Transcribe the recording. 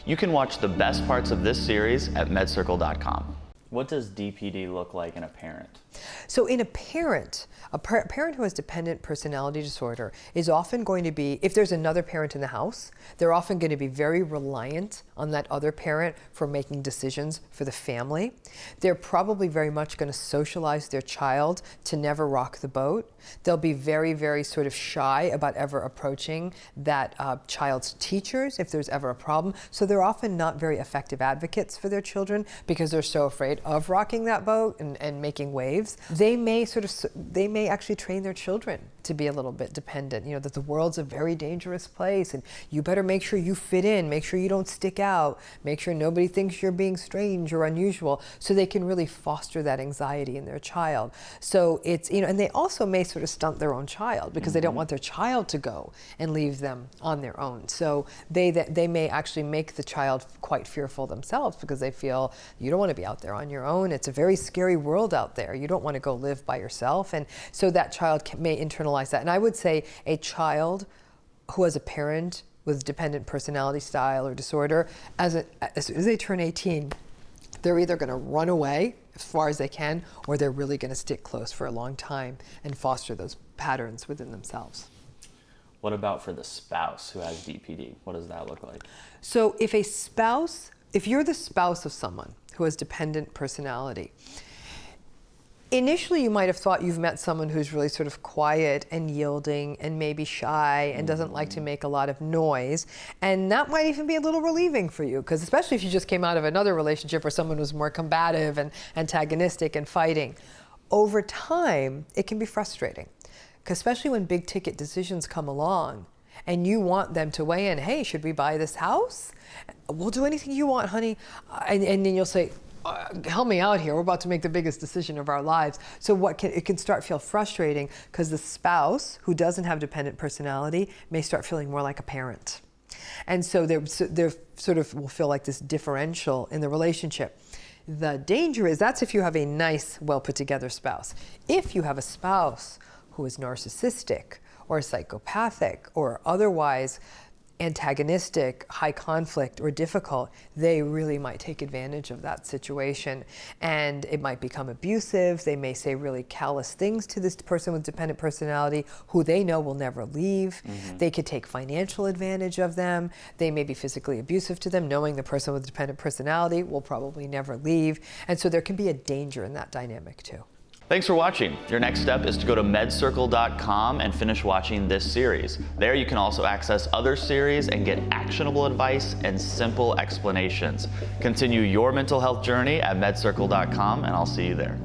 You can watch the best parts of this series at MedCircle.com. What does DPD look like in a parent? So in a parent who has dependent personality disorder is often going to be, if there's another parent in the house, they're often going to be very reliant on that other parent for making decisions for the family. They're probably very much going to socialize their child to never rock the boat. They'll be very, very sort of shy about ever approaching that child's teachers if there's ever a problem. So they're often not very effective advocates for their children because they're so afraid of rocking that boat and making waves. They may actually train their children to be a little bit dependent, you know, that the world's a very dangerous place and you better make sure you fit in, make sure you don't stick out, make sure nobody thinks you're being strange or unusual, so they can really foster that anxiety in their child. So it's, you know, and they also may sort of stunt their own child because they don't want their child to go and leave them on their own. So they may actually make the child quite fearful themselves because they feel you don't want to be out there on your own. It's a very scary world out there. You don't want to go live by yourself. And so that child may internalize that. And I would say a child who has a parent with dependent personality style or disorder, as soon as they turn 18, they're either going to run away as far as they can, or they're really going to stick close for a long time and foster those patterns within themselves. What about for the spouse who has DPD? What does that look like? So if you're the spouse of someone who has dependent personality, initially you might have thought you've met someone who's really sort of quiet and yielding and maybe shy and doesn't like to make a lot of noise. And that might even be a little relieving for you, because especially if you just came out of another relationship where someone was more combative and antagonistic and fighting. Over time, it can be frustrating, because especially when big ticket decisions come along and you want them to weigh in, hey, should we buy this house? We'll do anything you want, honey. And then you'll say, help me out here. We're about to make the biggest decision of our lives. So it can start feel frustrating because the spouse who doesn't have dependent personality may start feeling more like a parent. And so they're sort of will feel like this differential in the relationship. The danger is that's if you have a nice, well put together spouse. If you have a spouse who is narcissistic or psychopathic or otherwise antagonistic, high conflict, or difficult, they really might take advantage of that situation. And it might become abusive. They may say really callous things to this person with dependent personality who they know will never leave. They could take financial advantage of them. They may be physically abusive to them, knowing the person with dependent personality will probably never leave. And so there can be a danger in that dynamic too. Thanks for watching. Your next step is to go to MedCircle.com and finish watching this series. There you can also access other series and get actionable advice and simple explanations. Continue your mental health journey at MedCircle.com, and I'll see you there.